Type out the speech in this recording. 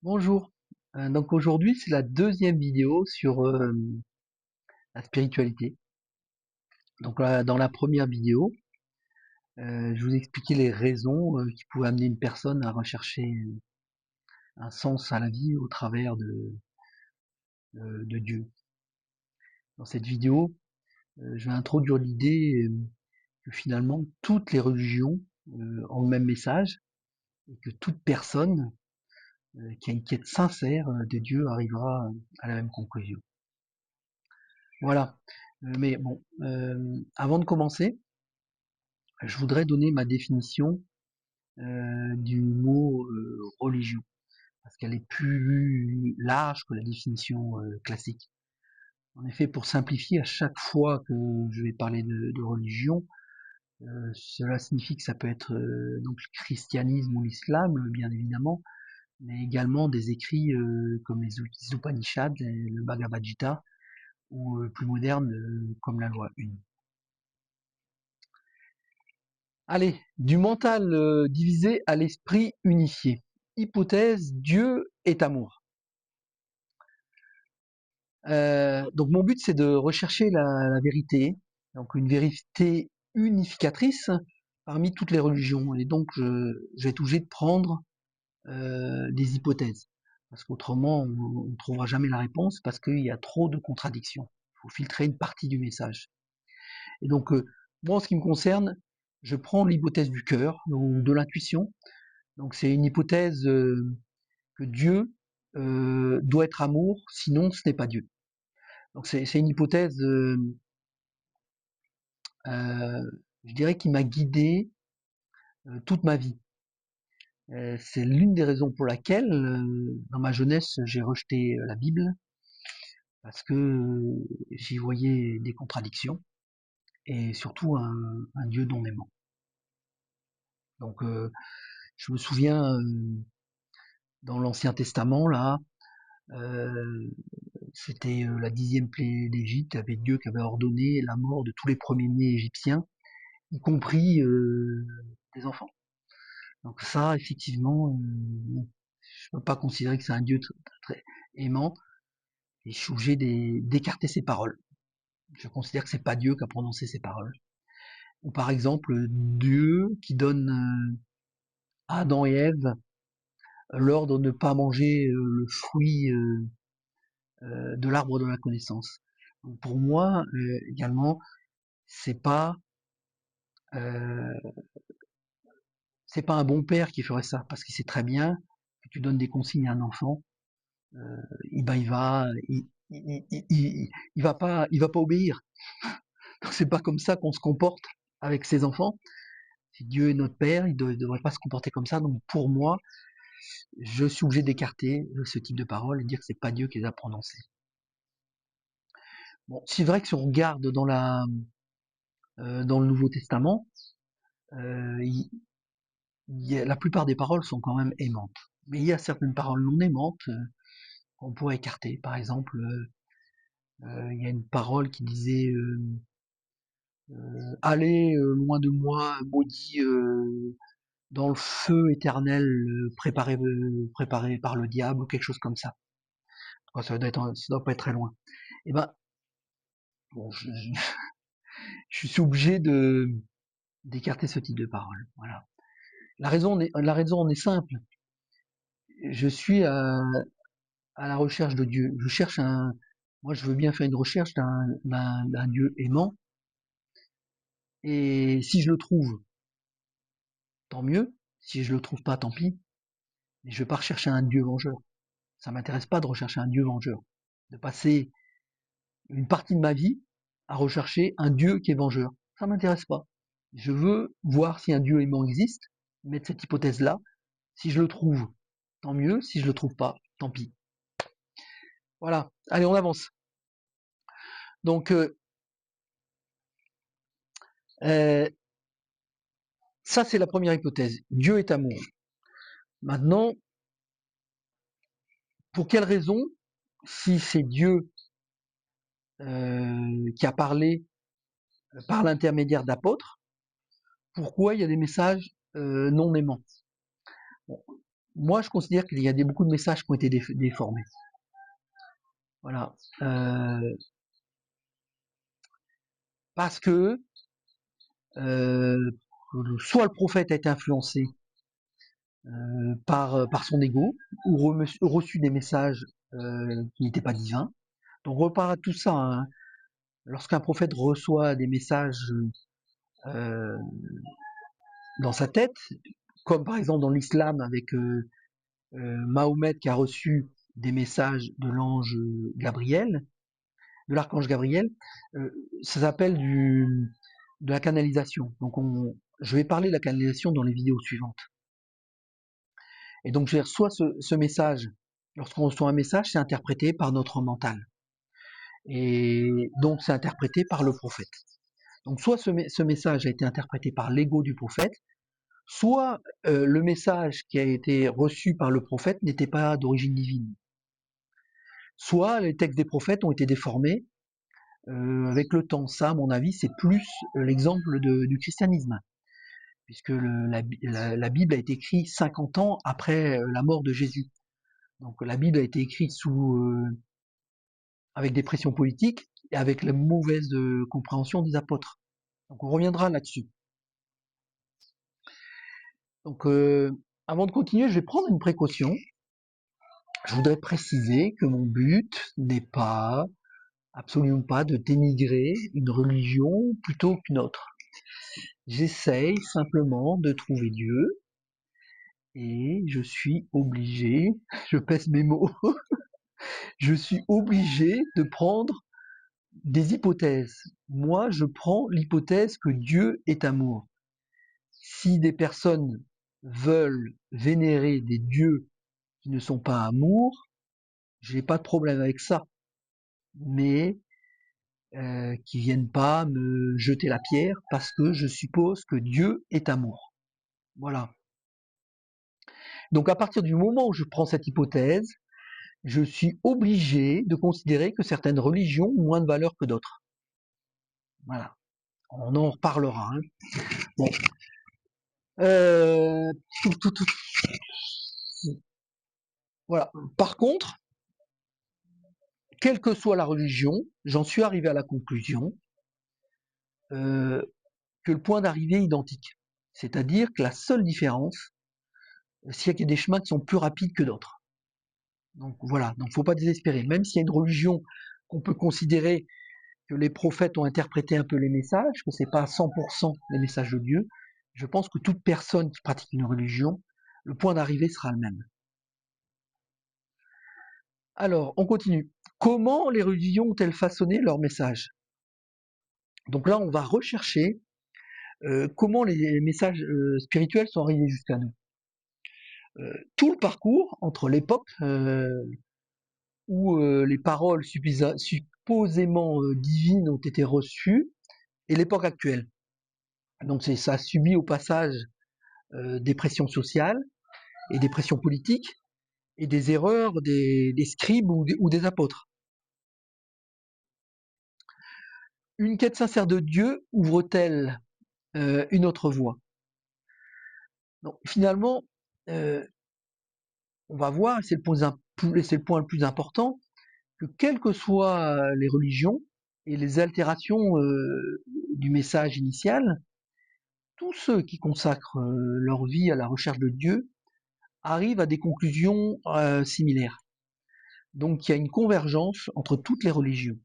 Bonjour. Donc aujourd'hui, c'est la deuxième vidéo sur la spiritualité. Donc dans la première vidéo, je vous expliquais les raisons qui pouvaient amener une personne à rechercher un sens à la vie au travers de Dieu. Dans cette vidéo, je vais introduire l'idée que finalement toutes les religions ont le même message et que toute personne qui a une quête sincère de Dieu arrivera à la même conclusion. Voilà. Mais bon, avant de commencer, je voudrais donner ma définition du mot religion, parce qu'elle est plus large que la définition classique. En effet, pour simplifier, à chaque fois que je vais parler de religion, cela signifie que ça peut être donc le christianisme ou l'islam, bien évidemment, mais également des écrits comme les Upanishads, le Bhagavad Gita, ou plus moderne comme la loi 1. Allez, du mental divisé à l'esprit unifié. Hypothèse, Dieu est amour. Donc mon but c'est de rechercher la vérité, donc une vérité unificatrice parmi toutes les religions. Et donc je vais être obligé de prendre des hypothèses, parce qu'autrement on ne trouvera jamais la réponse, parce qu'il y a trop de contradictions. Il faut filtrer une partie du message. Et donc moi en ce qui me concerne, je prends l'hypothèse du cœur ou de l'intuition. Donc c'est une hypothèse que Dieu doit être amour, sinon ce n'est pas Dieu. Donc c'est une hypothèse, je dirais, qui m'a guidé toute ma vie. C'est l'une des raisons pour laquelle, dans ma jeunesse, j'ai rejeté la Bible, parce que j'y voyais des contradictions, et surtout un Dieu non aimant. Donc je me souviens, dans l'Ancien Testament, là, c'était la 10e plaie d'Égypte, avec Dieu qui avait ordonné la mort de tous les premiers-nés égyptiens, y compris des enfants. Donc ça, effectivement, je ne peux pas considérer que c'est un Dieu très aimant, et je suis obligé d'écarter ces paroles. Je considère que c'est pas Dieu qui a prononcé ces paroles. Ou par exemple, Dieu qui donne à Adam et Ève l'ordre de ne pas manger le fruit de l'arbre de la connaissance. Donc pour moi, également, c'est pas euh, c'est pas un bon père qui ferait ça, parce qu'il sait très bien que tu donnes des consignes à un enfant, et ben il va pas obéir. Donc c'est pas comme ça qu'on se comporte avec ses enfants. Si Dieu est notre père, il ne devrait pas se comporter comme ça. Donc pour moi, je suis obligé d'écarter ce type de paroles et de dire que c'est pas Dieu qui les a prononcées. Bon, c'est vrai que si on regarde dans le Nouveau Testament, euh, il, la plupart des paroles sont quand même aimantes. Mais il y a certaines paroles non aimantes qu'on pourrait écarter. Par exemple, il y a une parole qui disait allez loin de moi, maudit, dans le feu éternel préparé par le diable, ou quelque chose comme ça. Ça doit pas être très loin. Et ben, bon, je suis obligé d'écarter ce type de parole. Voilà. La raison en est simple. Je suis à la recherche de Dieu. Moi, je veux bien faire une recherche d'un Dieu aimant. Et si je le trouve, tant mieux. Si je le trouve pas, tant pis. Mais je vais pas rechercher un Dieu vengeur. Ça m'intéresse pas de rechercher un Dieu vengeur. De passer une partie de ma vie à rechercher un Dieu qui est vengeur. Ça m'intéresse pas. Je veux voir si un Dieu aimant existe, mettre cette hypothèse-là. Si je le trouve, tant mieux. Si je le trouve pas, tant pis. Voilà. Allez, on avance. Donc, euh, ça, c'est la première hypothèse. Dieu est amour. Maintenant, pour quelle raison, si c'est Dieu qui a parlé par l'intermédiaire d'apôtres, pourquoi il y a des messages non aimants? Bon, moi, je considère qu'il y a beaucoup de messages qui ont été déformés. Voilà. Parce que euh, soit le prophète a été influencé par son ego, ou reçu des messages qui n'étaient pas divins. Donc on repart à tout ça, hein. Lorsqu'un prophète reçoit des messages euh, dans sa tête, comme par exemple dans l'islam avec Mahomet qui a reçu des messages de l'ange Gabriel, de l'archange Gabriel, euh, ça s'appelle de la canalisation. Donc je vais parler de la canalisation dans les vidéos suivantes. Et donc je reçois ce message. Lorsqu'on reçoit un message, c'est interprété par notre mental. Et donc c'est interprété par le prophète. Donc soit ce message a été interprété par l'ego du prophète, soit le message qui a été reçu par le prophète n'était pas d'origine divine. Soit les textes des prophètes ont été déformés avec le temps. Ça, à mon avis, c'est plus l'exemple du christianisme, puisque la Bible a été écrite 50 ans après la mort de Jésus. Donc la Bible a été écrite avec des pressions politiques et avec la mauvaise compréhension des apôtres. Donc on reviendra là-dessus. Donc avant de continuer, je vais prendre une précaution. Je voudrais préciser que mon but n'est pas, absolument pas, de dénigrer une religion plutôt qu'une autre. J'essaye simplement de trouver Dieu et je suis obligé, je pèse mes mots, je suis obligé de prendre des hypothèses. Moi, je prends l'hypothèse que Dieu est amour. Si des personnes veulent vénérer des dieux qui ne sont pas amour, j'ai pas de problème avec ça. Mais qui viennent pas me jeter la pierre parce que je suppose que Dieu est amour. Voilà. Donc à partir du moment où je prends cette hypothèse, je suis obligé de considérer que certaines religions ont moins de valeur que d'autres. Voilà. On en reparlera. Hein. Bon. Euh, Voilà. Par contre, quelle que soit la religion, j'en suis arrivé à la conclusion euh, que le point d'arrivée est identique. C'est-à-dire que la seule différence, c'est qu'il y a des chemins qui sont plus rapides que d'autres. Donc voilà, donc faut pas désespérer. Même s'il y a une religion qu'on peut considérer que les prophètes ont interprété un peu les messages, que c'est pas à 100% les messages de Dieu, je pense que toute personne qui pratique une religion, le point d'arrivée sera le même. Alors, on continue. Comment les religions ont-elles façonné leur message? Donc là, on va rechercher comment les messages spirituels sont arrivés jusqu'à nous. Tout le parcours entre l'époque où les paroles supposément divines ont été reçues et l'époque actuelle. Donc ça a subi au passage des pressions sociales et des pressions politiques et des erreurs des scribes ou des apôtres. Une quête sincère de Dieu ouvre-t-elle une autre voie? Donc finalement, on va voir, c'est le point le plus important, que quelles que soient les religions et les altérations du message initial, tous ceux qui consacrent leur vie à la recherche de Dieu arrivent à des conclusions similaires. Donc il y a une convergence entre toutes les religions.